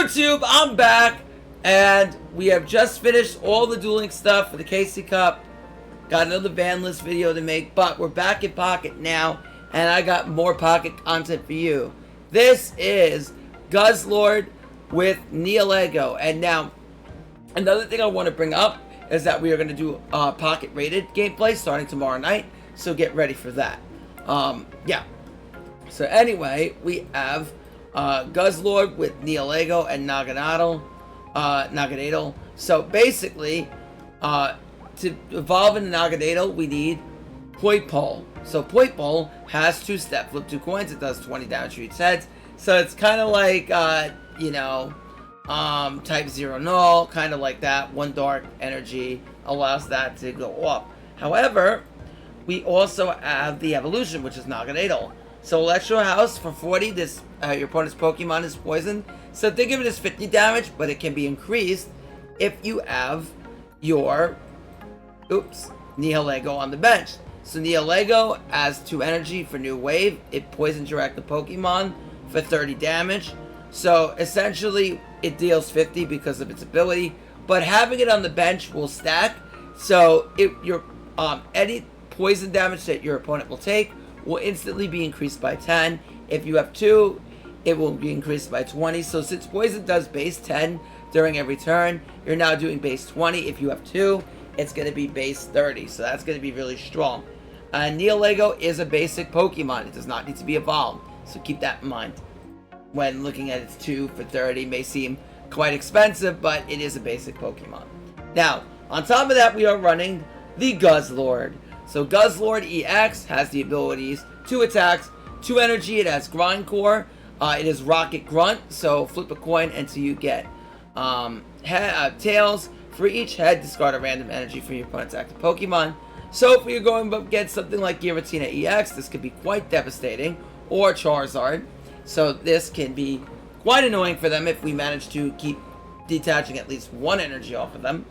YouTube, I'm back, and we have just finished all the dueling stuff for the KC Cup. Got another ban list video to make, but we're back in Pocket now, and I got more Pocket content for you. This is Guzzlord with Nihilego, and now, another thing I want to bring up is that we are going to do Pocket rated gameplay starting tomorrow night, so get ready for that. Yeah. So anyway, we have Guzzlord with Nihilego and Naganadel. So basically, to evolve into Naganadel, we need Point Pole. So Point Pole has 2-step, flip 2 coins, it does 20 damage to each head. So it's kind of like, you know, type 0 null, kind of like that. 1 dark energy allows that to go up. However, we also have the evolution, which is Naganadel. So Electro House for 40, this your opponent's Pokemon is poisoned. So think of it as 50 damage, but it can be increased if you have your Nihilego on the bench. So Nihilego has 2 energy for new wave. It poisons your active Pokemon for 30 damage. So essentially it deals 50 because of its ability, but having it on the bench will stack. So any poison damage that your opponent will take will instantly be increased by 10. If you have 2, it will be increased by 20. So since poison does base 10 during every turn, you're now doing base 20. If you have 2, it's going to be base 30. So that's going to be really strong. Nihilego is a basic Pokemon. It does not need to be evolved. So keep that in mind. When looking at its 2 for 30 may seem quite expensive, but it is a basic Pokemon. Now, on top of that, we are running the Guzzlord. So Guzzlord EX has the abilities 2 attacks, 2 energy. It has Grindcore. It is Rocket Grunt. So flip a coin until you get tails. For each head, discard a random energy from your opponent's active Pokemon. So if you're going up against something like Giratina EX, this could be quite devastating. Or Charizard. So this can be quite annoying for them if we manage to keep detaching at least 1 energy off of them.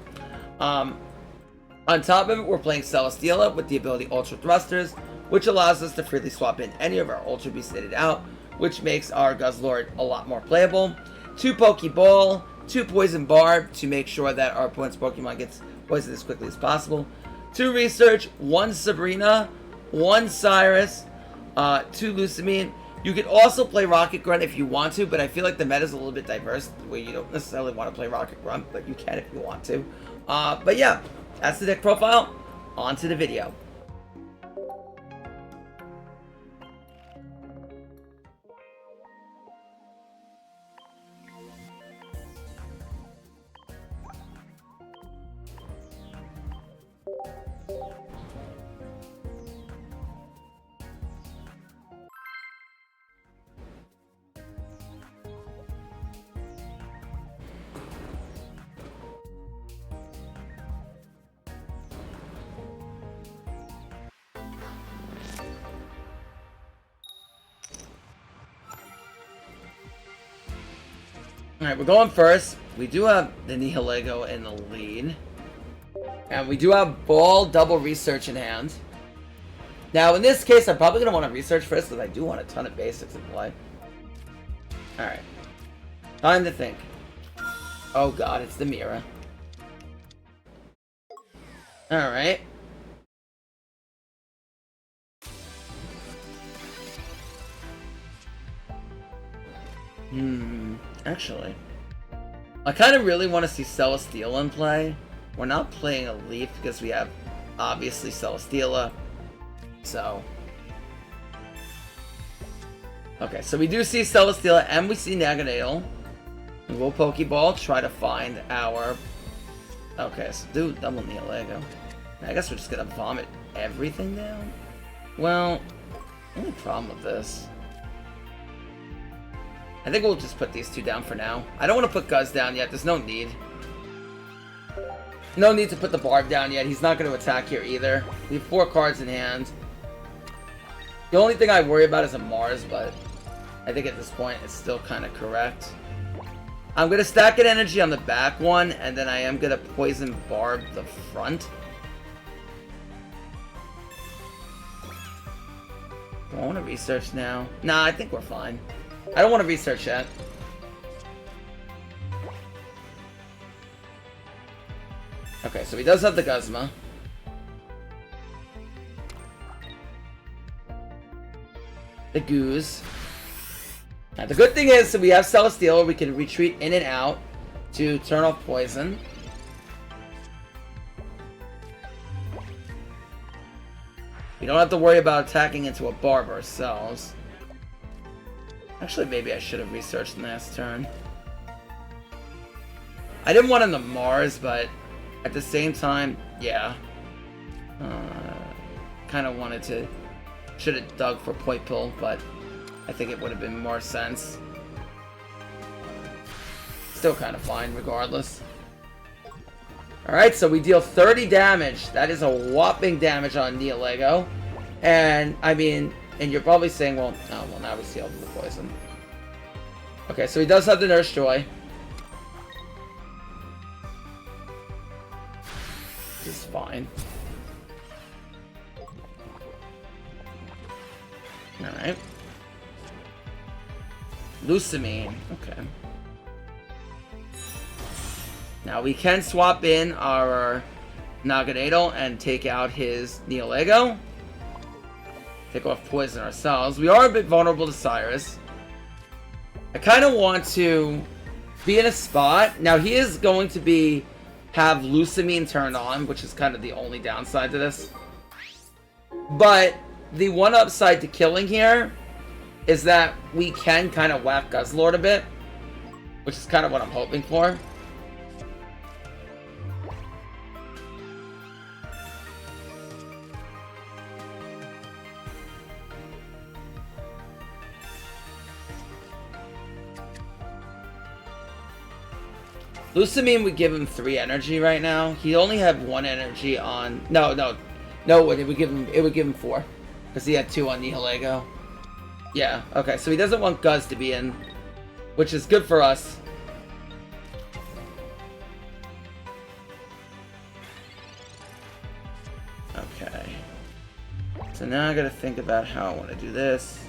On top of it, we're playing Celesteela with the ability Ultra Thrusters, which allows us to freely swap in any of our Ultra Beasts stated out, which makes our Guzzlord a lot more playable. 2 Pokeball, 2 Poison Barb to make sure that our opponent's Pokemon gets poisoned as quickly as possible. 2 Research, 1 Sabrina, 1 Cyrus, 2 Lusamine. You could also play Rocket Grunt if you want to, but I feel like the meta is a little bit diverse, where you don't necessarily want to play Rocket Grunt, but you can if you want to. But yeah, that's the deck profile. On to the video. Alright, we're going first. We do have the Nihilego in the lead. And we do have Ball double research in hand. Now, in this case, I'm probably going to want to research first because I do want a ton of basics in play. Alright. Time to think. Oh god, it's the mirror. Alright. Actually, I kind of really want to see Celesteela in play. We're not playing a Leaf because we have, obviously, Celesteela. So, okay, so we do see Celesteela and we see Naganadel. We'll Pokeball, try to find our... Okay, so do double Nihilego. I guess we're just gonna vomit everything down? Well, only problem with this... I think we'll just put these 2 down for now. I don't want to put Guzz down yet. There's no need. No need to put the Barb down yet. He's not going to attack here either. We have 4 cards in hand. The only thing I worry about is a Mars, but I think at this point it's still kind of correct. I'm going to stack an energy on the back one, and then I am going to Poison Barb the front. Do I want to research now? Nah, I think we're fine. I don't want to research yet. Okay, so he does have the Guzma. The Goose. Now, the good thing is that we have Celesteal. We can retreat in and out to turn off poison. We don't have to worry about attacking into a barb ourselves. Actually, maybe I should have researched last turn. I didn't want him to Mars, but at the same time, yeah. Kind of wanted to... Should have dug for Point Pill, but I think it would have been more sense. Still kind of fine, regardless. Alright, so we deal 30 damage. That is a whopping damage on Nihilego. And, I mean, and you're probably saying, well, oh, well, now we sealed the poison. Okay, so he does have the Nurse Joy. Which is fine. Alright. Lusamine. Okay. Now we can swap in our Naganadel and take out his Nihilego. Take off poison ourselves. We are a bit vulnerable to Cyrus. I kind of want to be in a spot. Now he is going to have Lusamine turned on, which is kind of the only downside to this. But the one upside to killing here is that we can kind of whack Guzzlord a bit, which is kind of what I'm hoping for. Lusamine would give him 3 energy right now. He only had 1 energy on... No, it would give him 4. Because he had 2 on Nihilego. Yeah, okay, so he doesn't want Guzz to be in, which is good for us. Okay. So now I gotta think about how I want to do this.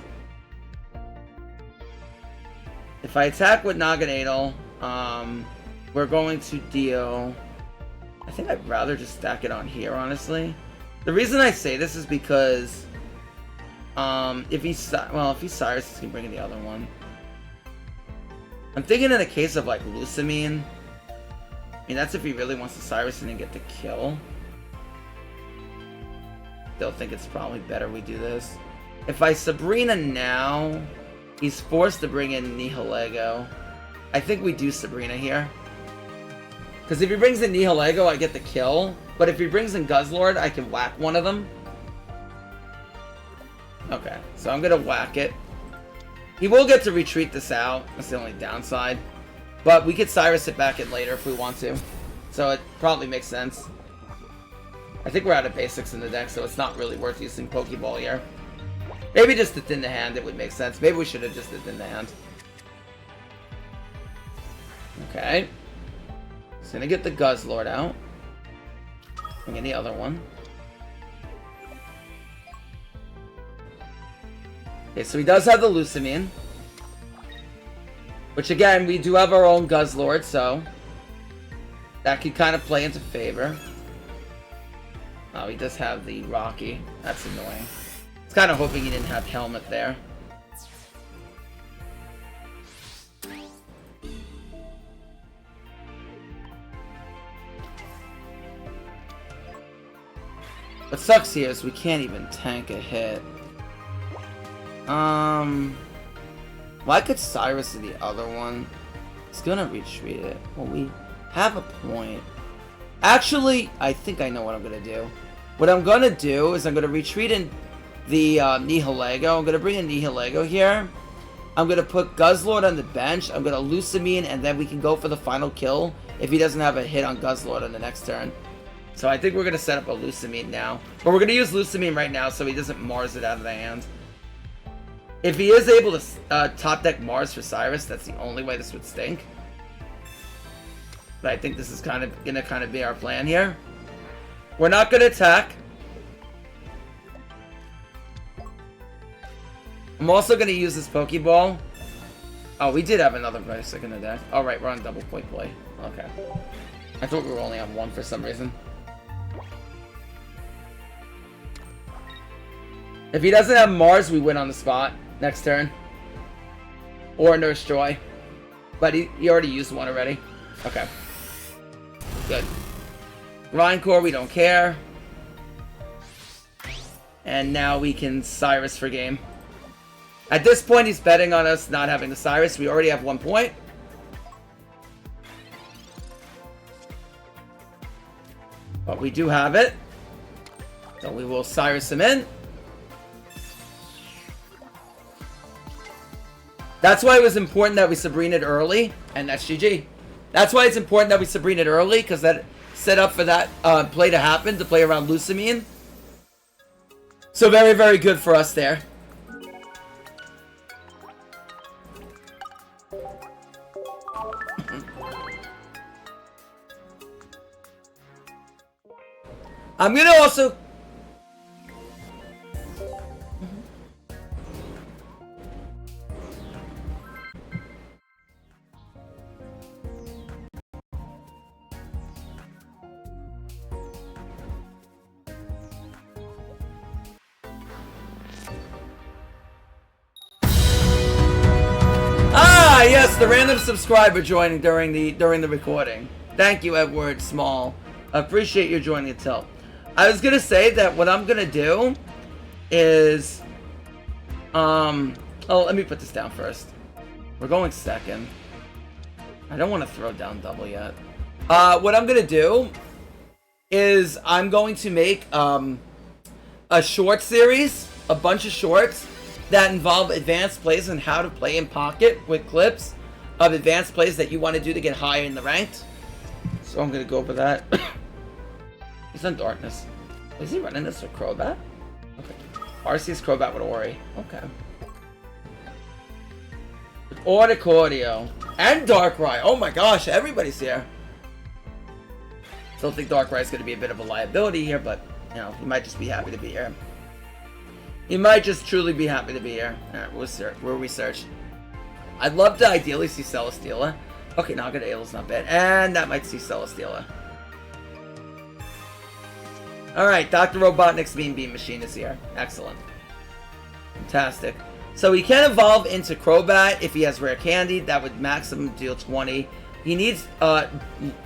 If I attack with Naganadel, we're going to deal... I think I'd rather just stack it on here, honestly. The reason I say this is because... if he's Cyrus, he's gonna bring in the other one. I'm thinking in the case of, like, Lusamine. I mean, that's if he really wants to Cyrus and then get the kill. Still think it's probably better we do this. If I Sabrina now, he's forced to bring in Nihilego. I think we do Sabrina here. Because if he brings in Nihilego, I get the kill. But if he brings in Guzzlord, I can whack one of them. Okay, so I'm going to whack it. He will get to retreat this out. That's the only downside. But we could Cyrus it back in later if we want to. So it probably makes sense. I think we're out of basics in the deck, so it's not really worth using Pokeball here. Maybe just to thin the hand, it would make sense. Maybe we should have just thinned the hand. Okay. Just gonna get the Guzzlord out. Bring in the other one. Okay, so he does have the Lusamine. Which again, we do have our own Guzzlord, so that could kind of play into favor. Oh, he does have the Rocky. That's annoying. I was kind of hoping he didn't have Helmet there. What sucks here is we can't even tank a hit. Well, I could Cyrus to the other one. It's gonna retreat it. Well, we have a point. Actually, I think I know what I'm gonna do. What I'm gonna do is I'm gonna retreat in the Nihilego. I'm gonna bring in Nihilego here. I'm gonna put Guzzlord on the bench. I'm gonna Lusamine, and then we can go for the final kill if he doesn't have a hit on Guzzlord on the next turn. So I think we're gonna set up a Lusamine now. But we're gonna use Lusamine right now so he doesn't Mars it out of the hand. If he is able to top deck Mars for Cyrus, that's the only way this would stink. But I think this is gonna be our plan here. We're not gonna attack. I'm also gonna use this Pokeball. Oh, we did have another basic in the deck. Alright, we're on double point play. Okay. I thought we were only on 1 for some reason. If he doesn't have Mars, we win on the spot next turn. Or Nurse Joy. But he already used one already. Okay. Good. Grindcore, we don't care. And now we can Cyrus for game. At this point, he's betting on us not having the Cyrus. We already have 1 point. But we do have it. So we will Cyrus him in. That's why it was important that we Sabrina it early. And that's GG. That's why it's important that we Sabrina it early. Because that set up for that play to happen. To play around Lusamine. So very, very good for us there. I'm gonna also... Ah, yes, the random subscriber joining during the recording. Thank you, Edward Small. I appreciate you joining the tilt. I was gonna say that what I'm gonna do is, oh, let me put this down first. We're going second. I don't want to throw down double yet. What I'm gonna do is I'm going to make a short series, a bunch of shorts that involve advanced plays and how to play in pocket with clips of advanced plays that you want to do to get higher in the ranked. So I'm gonna go over that. He's on Darkness. Is he running this with Crobat? Okay. Arceus Crobat with Ori. Okay. With Ordicordio. And Darkrai. Oh my gosh, everybody's here. Still think Darkrai's going to be a bit of a liability here, but, you know, he might just be happy to be here. He might just truly be happy to be here. Alright, we'll research. I'd love to ideally see Celesteela. Okay, Naganadel not bad. And that might see Celesteela. Alright, Dr. Robotnik's Mean Beam Machine is here. Excellent. Fantastic. So he can evolve into Crobat if he has Rare Candy. That would maximum deal 20. He needs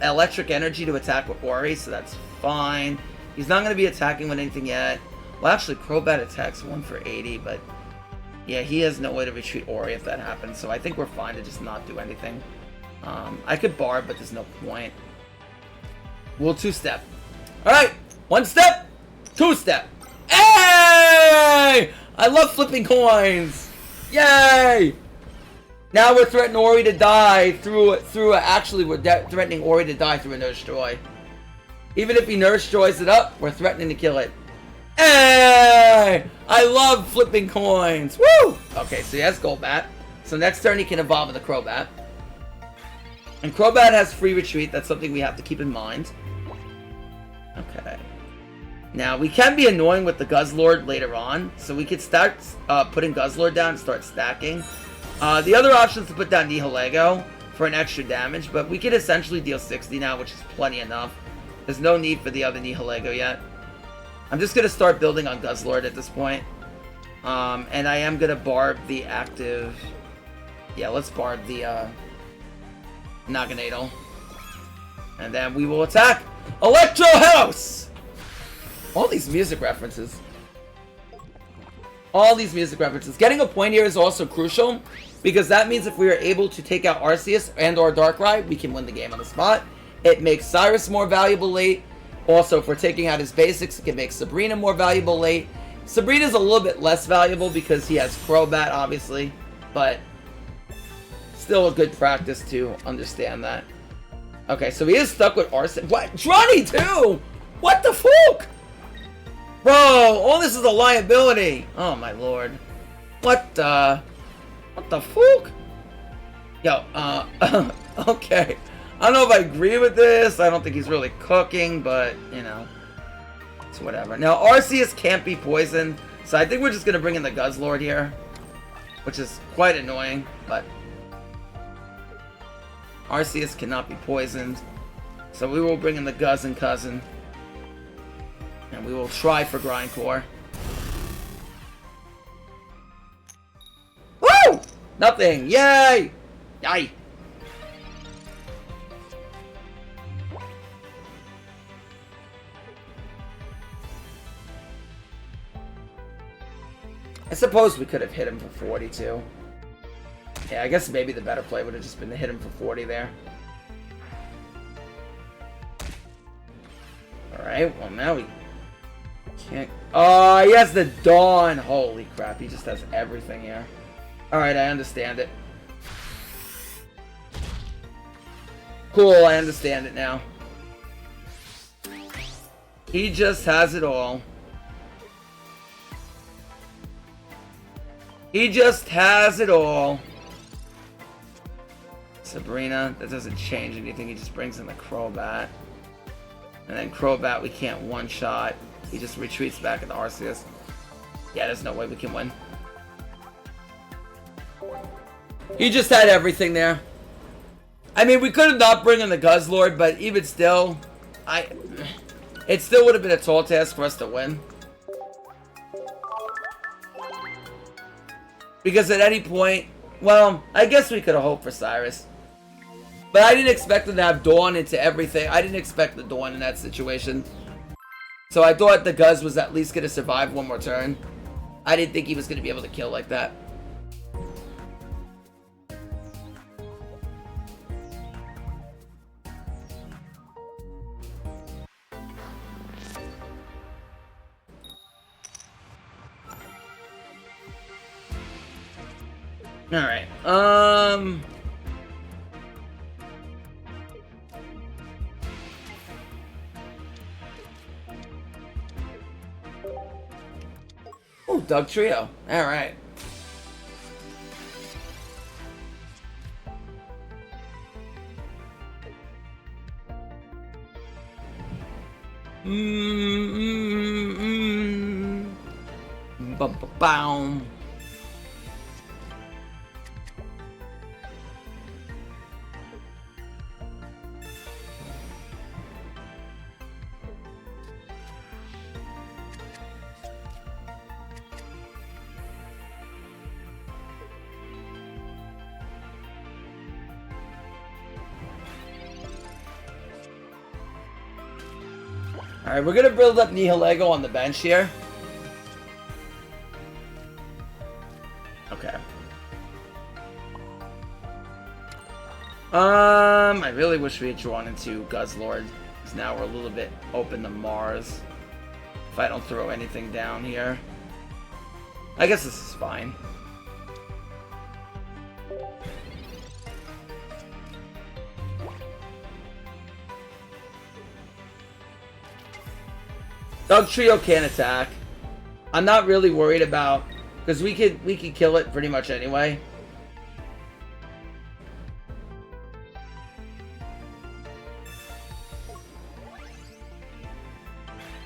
Electric Energy to attack with Ori, so that's fine. He's not going to be attacking with anything yet. Well, actually, Crobat attacks 1 for 80, but... yeah, he has no way to retreat Ori if that happens, so I think we're fine to just not do anything. I could Barb, but there's no point. We'll 2-step. Alright! 1-step, 2-step. Hey! I love flipping coins. Yay! Now we're threatening Ori to die actually we're threatening Ori to die through a Nurse Joy. Even if he Nurse Joys it up, we're threatening to kill it. Hey! I love flipping coins. Woo! Okay, so he has Golbat. So next turn he can evolve into Crobat. And Crobat has free retreat. That's something we have to keep in mind. Okay. Now, we can be annoying with the Guzzlord later on, so we could start putting Guzzlord down and start stacking. The other option is to put down Nihilego for an extra damage, but we could essentially deal 60 now, which is plenty enough. There's no need for the other Nihilego yet. I'm just going to start building on Guzzlord at this point. And I am going to Barb the active... yeah, let's Barb the Naganadel. And then we will attack Electro House! All these music references. All these music references. Getting a point here is also crucial, because that means if we are able to take out Arceus and or Darkrai, we can win the game on the spot. It makes Cyrus more valuable late. Also, if we're taking out his basics, it can make Sabrina more valuable late. Sabrina's a little bit less valuable because he has Crobat, obviously, but still a good practice to understand that. Okay, so he is stuck with Arceus. What? Johnny too! What the fuck? Bro, all this is a liability. Oh my lord. What the fuck? Yo, okay. I don't know if I agree with this. I don't think he's really cooking, but, you know, it's whatever. Now, Arceus can't be poisoned, so I think we're just going to bring in the Guzzlord here, which is quite annoying, but Arceus cannot be poisoned. So we will bring in the Guzz and Cousin. And we will try for Grindcore. Woo! Nothing! Yay! Yay! I suppose we could have hit him for 42. Yeah, I guess maybe the better play would have just been to hit him for 40 there. Alright, well now we can't... Oh, he has the Dawn! Holy crap, he just has everything here. Alright, I understand it. Cool, I understand it now. He just has it all. He just has it all. Sabrina, that doesn't change anything. He just brings in the Crobat. And then Crobat we can't one-shot. He just retreats back into Arceus. Yeah, there's no way we can win. He just had everything there. I mean, we could have not bring in the Guzzlord, but even still, it still would have been a tall task for us to win. Because at any point, well, I guess we could have hoped for Cyrus. But I didn't expect them to have Dawn into everything. I didn't expect the Dawn in that situation. So I thought the Guzz was at least going to survive one more turn. I didn't think he was going to be able to kill like that. Alright, oh, Doug Trio. Alright. Bum-ba-boom. Alright, we're gonna build up Nihilego on the bench here. Okay. I really wish we had drawn into Guzzlord, because now we're a little bit open to Mars. If I don't throw anything down here. I guess this is fine. Doug Trio can't attack. I'm not really worried about, because we could kill it pretty much anyway.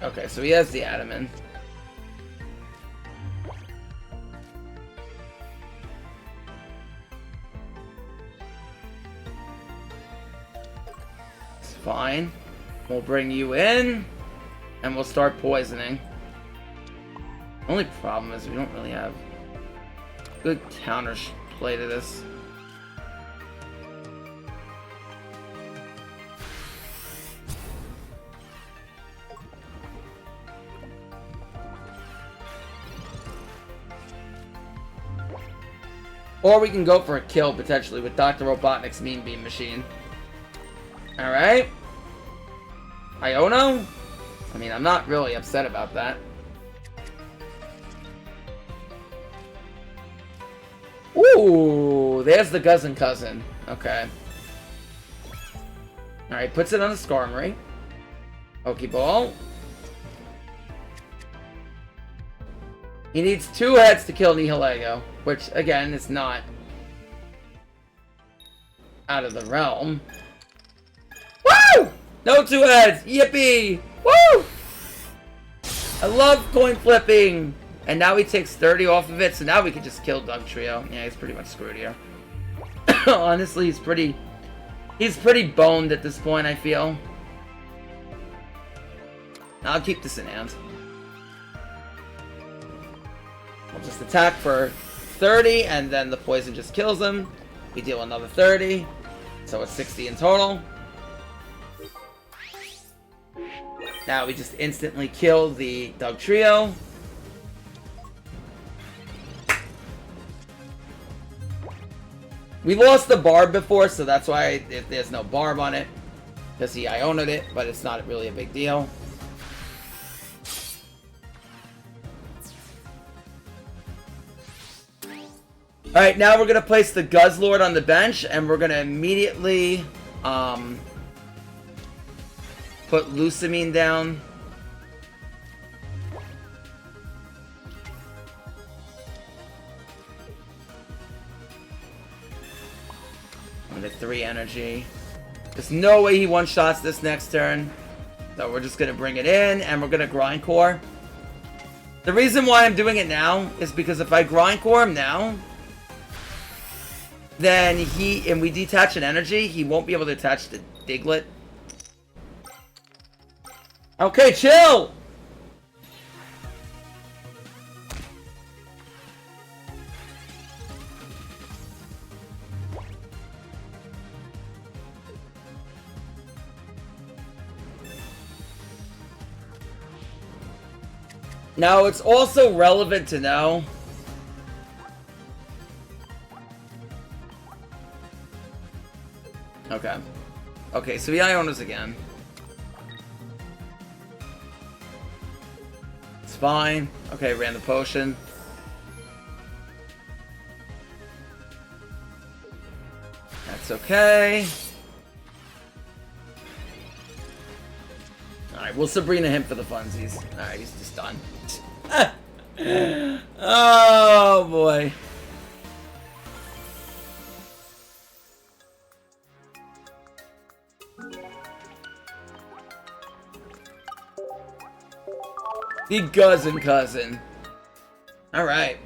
Okay, so he has the Adamant. It's fine. We'll bring you in, and we'll start poisoning. Only problem is we don't really have good counter play to this. Or we can go for a kill, potentially, with Dr. Robotnik's Mean Beam Machine. Alright. Iono? I mean, I'm not really upset about that. Ooh, there's the Guzzin' Cousin. Okay. Alright, puts it on the Skarmory. Pokeball. He needs 2 heads to kill Nihilego, which, again, is not out of the realm. Woo! No 2 heads! Yippee! Woo! I love coin flipping! And now he takes 30 off of it, so now we can just kill Doug Trio. Yeah, he's pretty much screwed here. Honestly, he's pretty boned at this point, I feel. I'll keep this in hand. I'll just attack for 30, and then the poison just kills him. We deal another 30, so it's 60 in total. Now we just instantly kill the Dug Trio. We lost the Barb before, so that's why there's no Barb on it. Because he Iona'd it, but it's not really a big deal. Alright, now we're going to place the Guzzlord on the bench, and we're going to immediately put Lusamine down. And the 3 energy. There's no way he one-shots this next turn. So we're just going to bring it in, and we're going to Grindcore. The reason why I'm doing it now is because if I Grindcore him now, then we detach an energy, he won't be able to attach the Diglett. Okay, chill! Now, it's also relevant to know okay. Okay, so he Ionas again. It's fine. Okay, ran the potion. That's okay. Alright, we'll Sabrina him for the funsies. Alright, he's just done. Oh, boy. The cousin. Alright.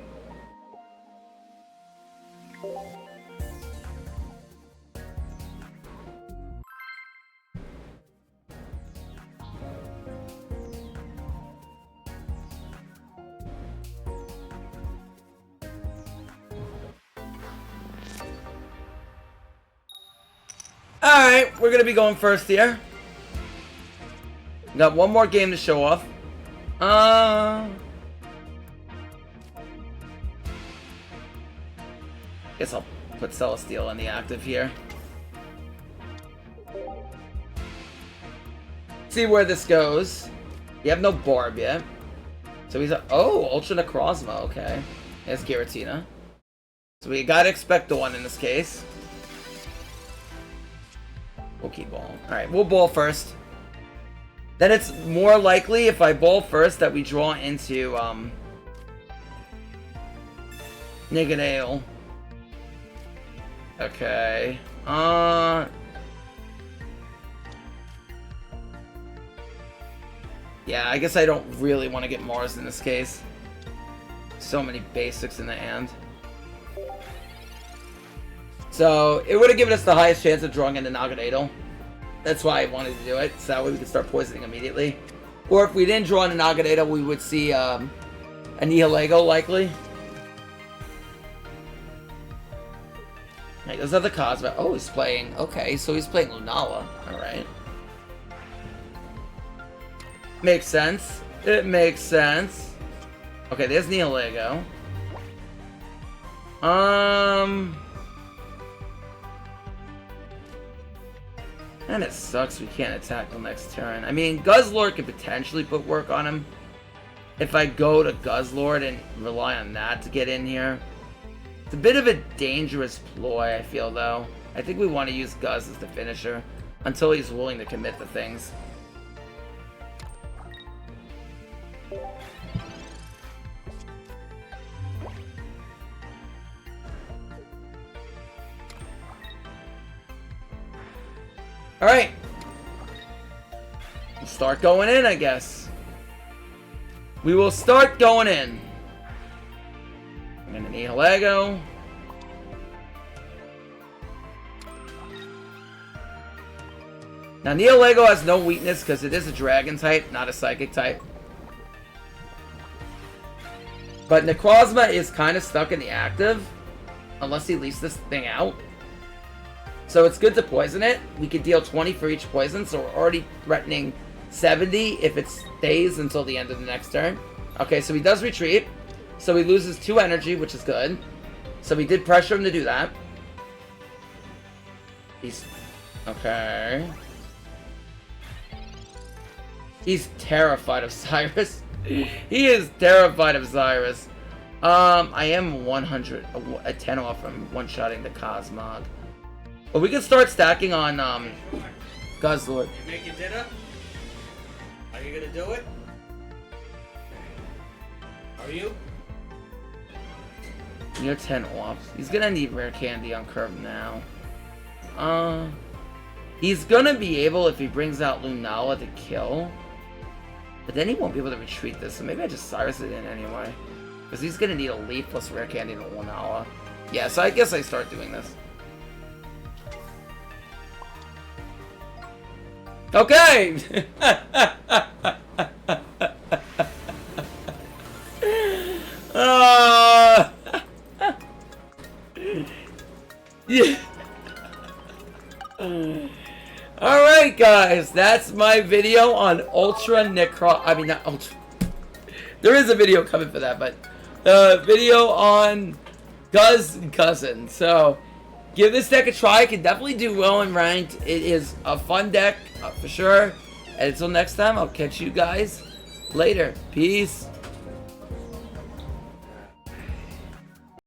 Alright, we're gonna be going first here. Got one more game to show off. Guess I'll put Celestial in the active here. See where this goes. You have no Barb yet. So he's oh, Ultra Necrozma, okay. There's Giratina. So we gotta expect the one in this case. We'll keep balling. Alright, we'll ball first. Then it's more likely if I ball first that we draw into Naganadel. Okay. Yeah, I guess I don't really want to get Mars in this case. So many basics in the hand. So, it would have given us the highest chance of drawing into Naganadel. That's why I wanted to do it, so that way we could start poisoning immediately. Or if we didn't draw into Naganadel, we would see a Nihilego, likely. Hey, those are the Cosmo. Oh, he's playing... Okay, so he's playing Lunala. Alright. Makes sense. It makes sense. Okay, there's Nihilego. And it sucks we can't attack till next turn. I mean, Guzzlord could potentially put work on him. If I go to Guzzlord and rely on that to get in here. It's a bit of a dangerous ploy, I feel, though. I think we want to use Guzz as the finisher. Until he's willing to commit to things. Alright. We'll start going in, I guess. We will start going in. I'm gonna Nihilego. Now, Nihilego has no weakness because it is a dragon type, not a psychic type. But Necrozma is kind of stuck in the active, unless he leaves this thing out. So it's good to poison it. We could deal 20 for each poison, so we're already threatening 70 if it stays until the end of the next turn. Okay, so he does retreat. So he loses 2 energy, which is good. So we did pressure him to do that. He's... okay. He's terrified of Cyrus. He is terrified of Cyrus. I am 100, a 10 off from one-shotting the Cosmog. But we can start stacking on, Guzzlord. You making dinner? Are you gonna do it? Are you? You're 10 off. He's gonna need rare candy on curve now. He's gonna be able, if he brings out Lunala, to kill. But then he won't be able to retreat this, so maybe I just Cyrus it in anyway. Because he's gonna need a leaf plus rare candy and a Lunala. Yeah, so I guess I start doing this. Okay! Yeah. Alright guys, that's my video on Ultra Necro... I mean, not Ultra... There is a video coming for that, but... video on Cousin. So, give this deck a try. It can definitely do well in ranked. It is a fun deck, for sure. And until next time, I'll catch you guys later. Peace.